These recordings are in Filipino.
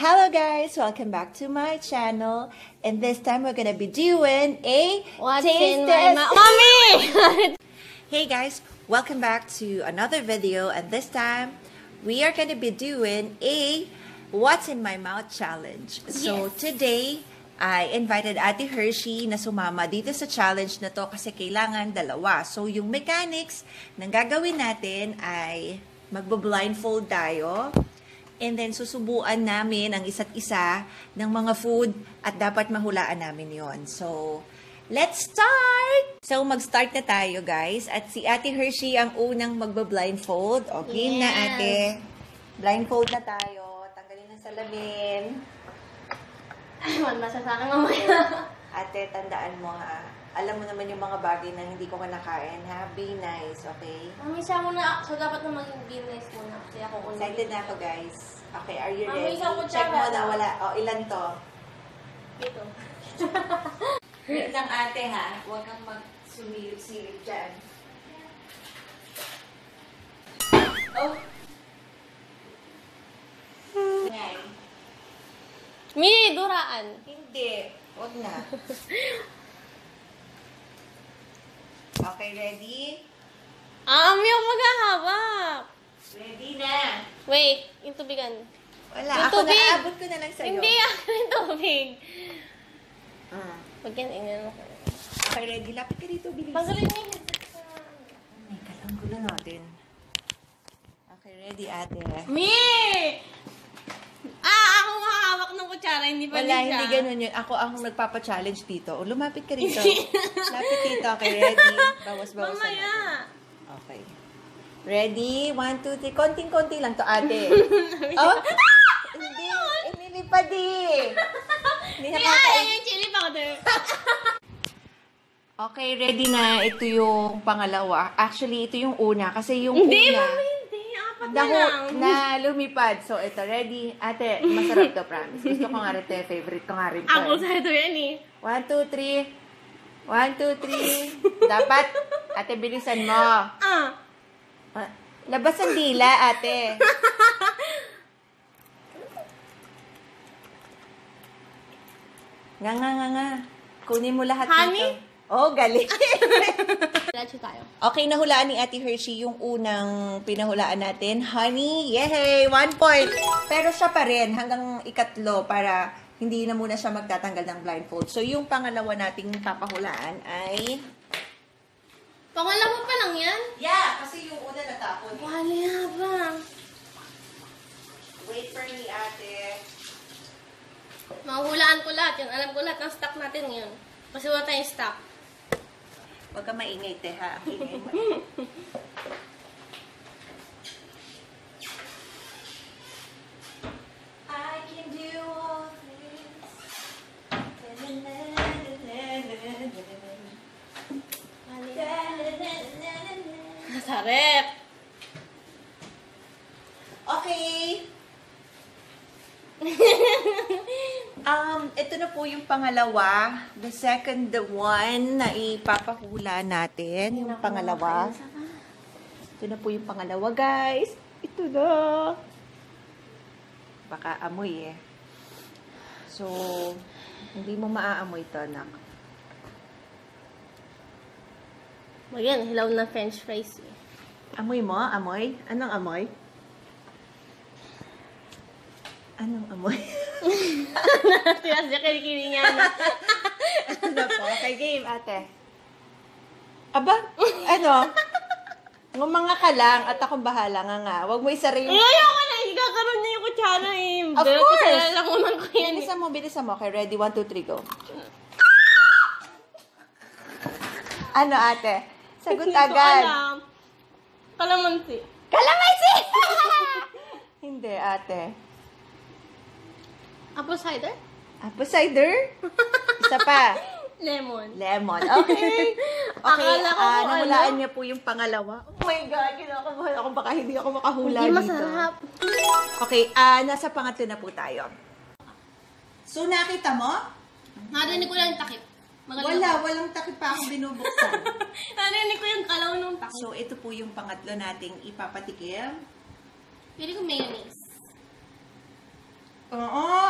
Hello guys, welcome back to my channel, and this time we're gonna be doing a What's taste in my test. Mommy! Hey guys, welcome back to another video, and this time we are gonna be doing a What's in my mouth challenge. So today, I invited Ate Hershey na sumama dito sa challenge na to kasi kailangan dalawa. So yung mechanics ng gagawin natin ay magbo-blindfold tayo. And then, susubuan namin ang isa't isa ng mga food at dapat mahulaan namin yon. So, let's start! So, mag-start na tayo, guys. At si Ate Hershey ang unang magba-blindfold. Okay na, Ate. Blindfold na tayo. Tanggalin ang salamin. Ayun, masasakin mamaya. Ate, tandaan mo, ha? Alam mo naman yung mga bagay na hindi ko kinakain, ha? Be nice, okay? Mami, siya muna. So, dapat na maging business muna. Kasi ako ulit. Excited na ako, guys. Okay, are you Mami, ready? isang Check kutsara. mo na wala. O, ilan to? Ito. Wait lang, ate, ha? Huwag kang mag-sumilip-silip dyan. Oh! Ngay. Mi, duraan. Hindi. Huwag na. Okay, ready? Mi, ako maghahawak. Ready na. Wait, yung tubigan. Wala. Yung Ako tubig. naabot ko na lang sa'yo. Hindi, ako yung tubig. Pag yan, ingnan ako. Okay, ready. Lapit ka dito. Bilis. Pagaling niya. Oh my God, ang gulo natin. Okay, ready, ate. Mi! Ako mahawak ng kutsara, hindi pa Wala, din siya. hindi ganun yun. Ako ang nagpapa-challenge dito. O, lumapit ka rito. Lapit dito. Okay, ready? Bawas-bawasan Mamaya. natin. Okay. Ready? 1, 2, 3. Konting-konti lang to, ate. Oh? Hindi. Inilipad eh. Hindi Ay, nakakain. yung chili powder. Okay, ready na. Ito yung pangalawa. Actually, ito yung una. Kasi yung Hindi, una, mami, hindi. Apat na lang. na lumipad. So, ito, ready? Ate, masarap to, promise. Gusto ko nga rin ito. Favorite ko nga rin to. Ako sa ito yan eh. 1, 2, 3. 1, 2, 3. Dapat, ate, bilisan mo. Labas ang dila, ate. Nga. Kunin mo lahat Honey? dito. Oh, galing. Diretso tayo. Okay, nahulaan ni Ate Hershey yung unang pinahulaan natin. Honey, yay! 1 point. Pero siya pa rin hanggang ikatlo para hindi na muna siya magtatanggal ng blindfold. So, yung pangalawa nating papahulaan ay... Pangalawa pa lang yan? Yeah, kasi yung una natapon. Wala ba? Wait for me, ate. Mahuhulaan ko lahat yun. Alam ko lahat ng stock natin yun. Kasi wala tayong stock. Huwag ka maingay, te, ha? Ingay mo. I can do all things. Masarap. Okay. Ito na po yung pangalawa. The second one na ipapahula natin. Yung pangalawa. Ito na po yung pangalawa, guys. Ito na. Baka amoy eh. So, hindi mo maaamoy ito, anak. Magyan, hilaw na french fries eh. Amoy mo? Amoy? Anong amoy? Anong amoy? Tinasya kilikili niya na. Ano po? Okay, game, ate. Aba, ano? Ngumanga ka lang at akong bahala nga. Huwag mo isarin. Ayoko na, igakaroon niya yung kutsara eh. Of course! Kutsara ko yan eh. Bilisan mo. Okay, ready? 1, 2, 3, go. Ano, ate? Sagot Hindi ko agad. alam. Kalamansi. Kalamansi! Hindi, ate. Apple cider? Apple cider? Isa pa. Lemon. Lemon. Okay. Okay, Akala ko kung nahulaan ano. niya po yung pangalawa. Oh my God, kinakabahan ako. Baka hindi ako makahula Hindi dito. masarap. Okay, nasa pangatlo na po tayo. So, nakita mo? Narinig ko lang yung takip. Magaling Walang takip pa akong binubuksan. Narinig ko yung kalaw ng takip. So, ito po yung pangatlo nating ipapatikim. Pili ko mayonnaise. Oo.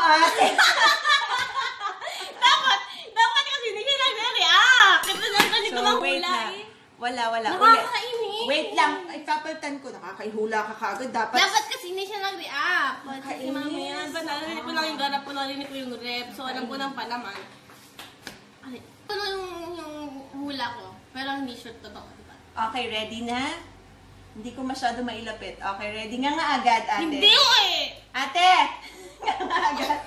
Wala. Nakakainis. Wait lang. Ay, papalitan ko. Nakakaihula ka kaagad. Dapat kasi hindi siya nag-react. Kasi Nakakainis. mami yan. Ba't narinig ko lang yung garap ko, narinig ko yung rep. So, alam ko ng palaman. Ay, ito na yung hula ko. Pero hindi sure totoo, diba? Okay, ready na? Hindi ko masyado mailapit. Okay, ready nga agad, ate. Hindi eh! Ate! Nga agad.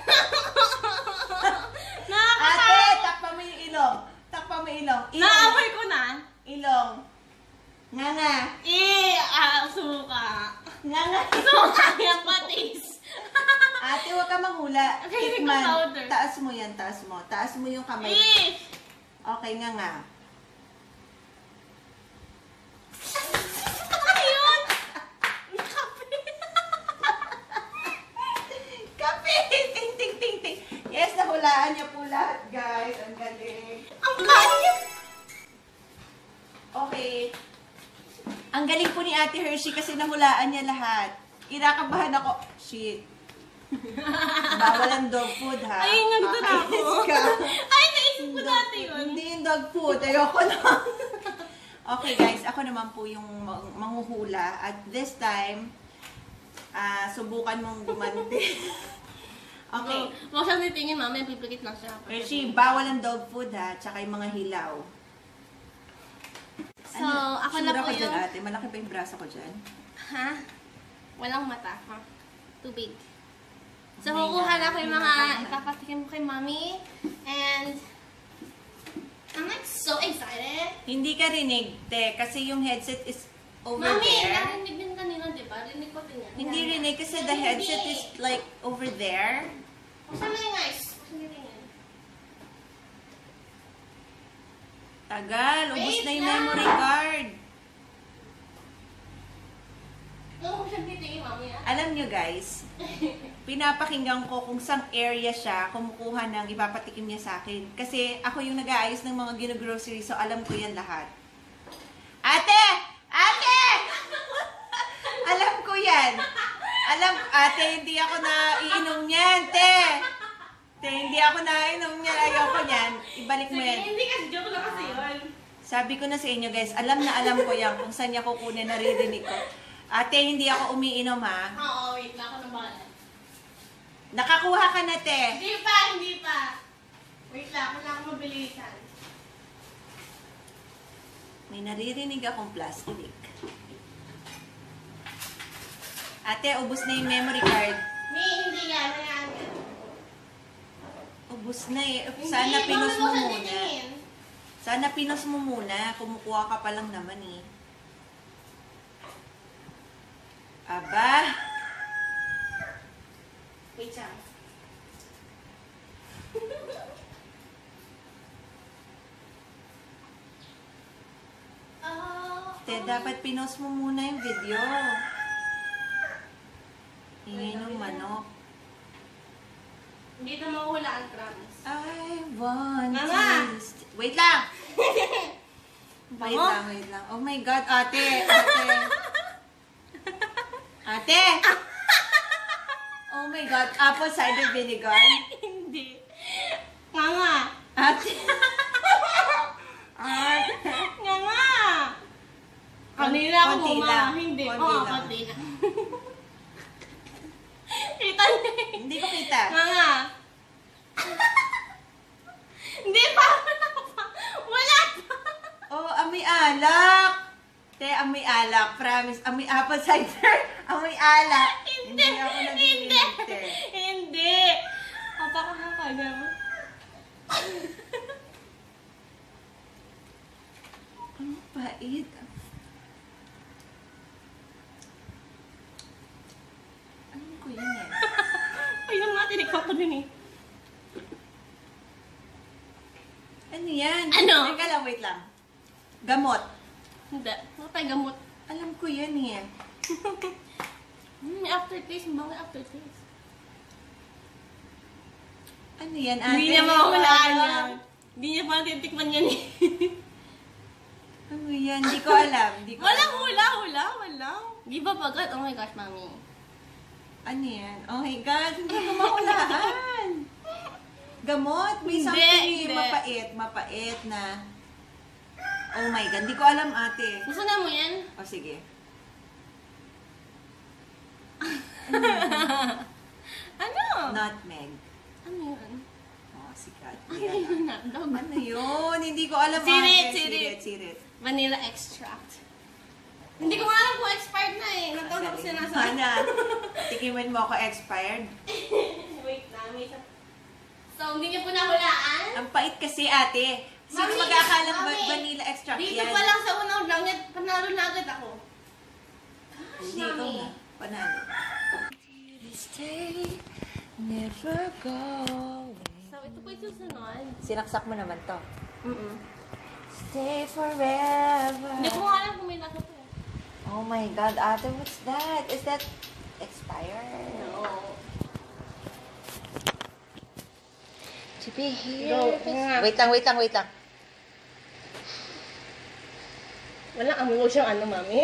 Ate, takpa mo yung ilong. Takpa mo yung ilong. Naamoy ko na. Ilong. Nga. Suka. Nga. Suka yung patis. Ate, huwag ka manghula. Okay, Tikman. powder. Taas mo yan, taas mo. Taas mo yung kamay. Okay, nga. Ayun! Kape! Ting. Yes, nahulaan niya po lahat, guys. Ang galing. Ang pangit! Okay. Ang galing po ni Ate Hershey kasi nahulaan niya lahat. Kinakabahan ako. Shit. Bawal ang dog food, ha? Ay, nagdala ako. Kakainis ka. Ay, naisip ko dati yun. Hindi yung dog food. Ayoko na. Okay, guys. Ako naman po yung manghuhula. At this time, subukan mong gumanti. Okay. Huwag siyang titingin, mami. Pipikit lang siya. Hershey, bawal ang dog food, ha? Tsaka yung mga hilaw. So, ako na Sura po ko dyan, yung... ate. Malaki pa yung braso ko dyan. Ha? Walang mata, ha? Too big. So, Oh my kukuha God. na ko yung Hindi mga na ipapatikin mo kay mami. And, I'm like so excited. Hindi ka rinig, te. Kasi yung headset is over Mami, there. narinig din kanina, di ba? Rinig ko din yan. Hindi rinig kasi the headset is like over there. Saan na yung guys? Saan yung tingin? Tagal. Ubus Wait na yung lang. memory card. Ano ko siyang titingin, mami, ah? Alam nyo guys, pinapakinggan ko kung saan area siya kumukuha ng ipapatikim niya sa akin. Kasi ako yung nag-aayos ng mga gino-grocery, so alam ko yan lahat. Ate! Ate! Alam ko yan. Ate, hindi ako naiinom niyan, te. Te, hindi ako naiinom niyan. Ayoko niyan. Ibalik mo yan. Hindi kasi joke lang kasi yun. Sabi ko na sa inyo guys, alam na alam ko yan kung saan niya kukunin, naririnig ko. Ate, hindi ako umiinom ha. Oo, wait lang ako ng bahala. Nakakuha ka na, te. Hindi pa. Wait lang, wala akong mabilisan. May naririnig akong plastic. Ate, ubos na yung memory card. Hindi yan. Ubos na eh. Sana pinos mo muna. Titingin. Sana pinos mo muna. Kumukuha ka pa lang naman eh. Aba. Wait lang. Te, dapat pinos mo muna yung video. Ingay ng manok. Hindi na mahulaan, promise. I want Mama! to... Wait lang! Wait lang. Oh my God, ate! Ate! Oh my God, apple cider vinegar? Hindi. Nga. Ate! Nga. Kanina ako Konti lang. Hindi. Konti Oo, lang. konti lang. Kita niya. Hindi ko kita. Nga. Hindi pa. Wala pa. Oh, amoy alak! Te, amoy alak. Promise. Amoy apple cider. Amoy alak. Hindi. ako nagiinig, te. Hindi. Papakahan ka na. Ang pait. Ano ko yun yan? Ay, yung mga tinikwa ko din eh. Ano yan? Ano? Teka lang, wait lang. Gamot. Hindi. Huwag tayo gamot. Alam ko yan eh. May aftertaste. May aftertaste. Ano yan, ate? Hindi niya mahulaan yan. Hindi niya pa titikman yan eh. Ano yan? Hindi ko alam. Walang hula. Di ba pagkat? Oh my gosh, mami. Ano yan? Oh my God, hindi ko mahulaan. Gamot? May Hindi, something hindi. mapait na. Oh my God, hindi ko alam, ate. Gusto na mo yan? O, sige. Ano? Nutmeg. Ano yun? Oh, sikat. Ano yun? Hotdog? Ano yun? Hindi ko alam, Sirit, ate. sirit. Vanilla extract. Hindi ko nga alam kung expired na eh. Nataon ako sinasabi. Hana, tikimin mo ako expired. Wait na, may isa. So, hindi niyo po nahulaan? Ang pait kasi, ate. Sino Mami, mag-akalang mami, vanilla extract dito yan? pa lang sa unang lang, panalo na agad ako. Gosh, Hindi ko mami. na. Panalo. Stay, never go away. So, ito po yung susunod. Sinaksak mo naman to. Stay Hindi forever. ko nga alam kung may nasa po. Oh my God, ate, what's that? Is that expired? No. To be here. Go. Wait lang. Walang amoy mo siyang ano, mami.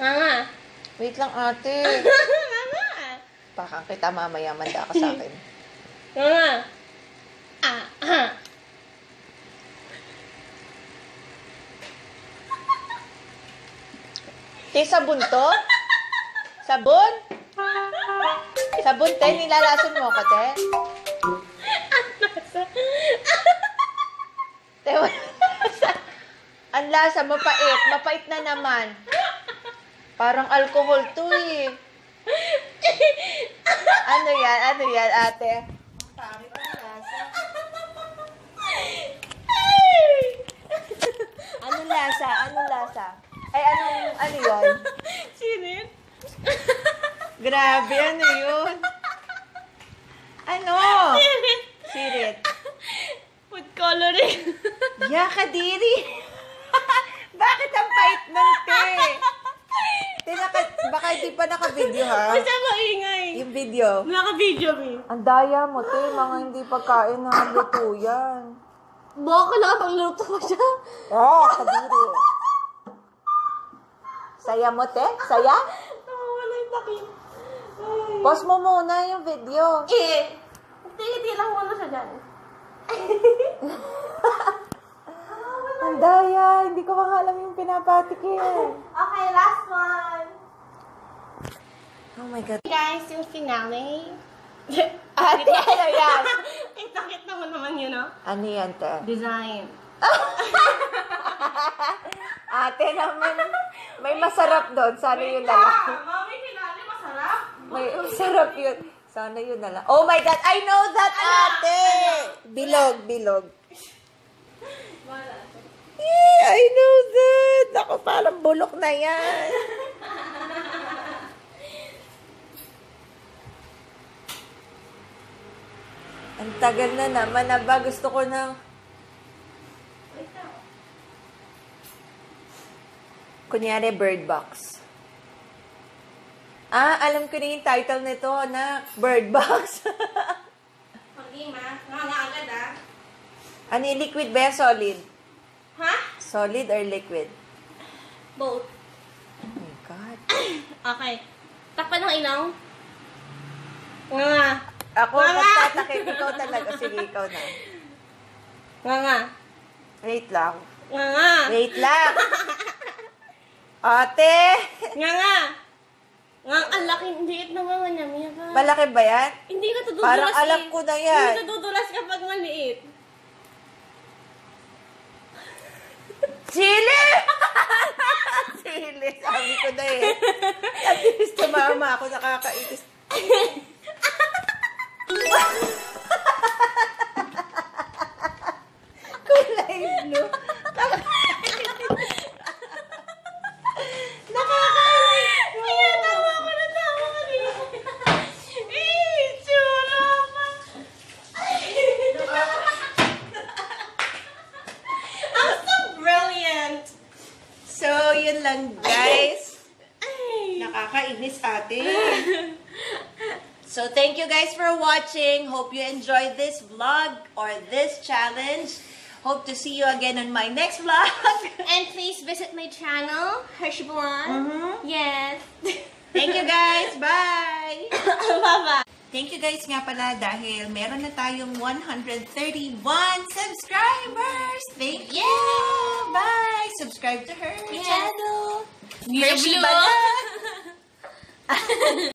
Mama. Wait lang, ate. Mama. Pakang kita mamaya, manda ka sa akin. Mama. Te, sabon to? Sabon? Sabon, te? Nilalason mo ko, te? Te, ang lasa, mapait. Mapait na naman. Parang alcohol to, eh. Ano yan, ate? Pangit ang lasa. Anong lasa? Ay, ano yun? Sirit? Grabe, ano yun? Ano? Sirit. Food coloring. Yakadiri. Bakit ang pait ng te? Baka hindi pa naka-video, ha? Basta maingay. Yung video. Naka-video, mi. Ang daya mo, te. Mga hindi pagkain na luto yan. Baka lang pang luto ko siya. Oh, kadiri. Saya mo, te? Saya? Nawawala yung takip. Ay. Pause mo muna yung video. Hindi lang muna siya dyan. Ang daya. Hindi ko makalam yung pinapatikin. Okay, last one. Oh my God. Hey guys, yung finale. Ate, ano yan? Ay, takit naman yun, no? Ano yan, te? Design. Ate naman, may masarap doon. Sana yun na lang. Mami, finale, masarap. May masarap yun. Sana yun na lang. Oh my God, I know that, ate! Bilog. Wala. I know that. Ako, parang bulok na yan. Ang tagal na naman na ba? Gusto ko na... Kunyari, Bird Box. Alam ko na yung title nito, na Bird Box. Okay, ma. Nangangaagad, ah. Ano yung liquid ba? Solid? Ha? Solid or liquid? Both. Oh my God. Okay. Takpan ng ilaw. Nga. Ako, Mama! magtatakip. Ikaw talaga. Sige, ikaw na. Nga. Wait lang. Nga. Wait lang. Ate! Nga. Ang laki, liit na mga niya, Mia. Malaki ba yan? Hindi ka tududulas Parang alam ko na yan. Hindi ka tududulas kapag maliit. Chili! Chili! Sabi ko na eh. At least tumama ako, nakakaitis. Kulay blue. Nakakainis. Kaya tawa ko na tawa ka rin. Tsura pa. I'm so brilliant. So, yun lang guys. Nakakainis ate. So, thank you guys for watching. Hope you enjoyed this vlog or this challenge. Hope to see you again on my next vlog. And please visit my channel, Hershblonde. Yes. Thank you guys. Bye! Bye-bye. Thank you guys nga pala dahil meron na tayong 131 subscribers. Thank you! subscribe to her Yes. channel. Nina Hershey Blue. Banana.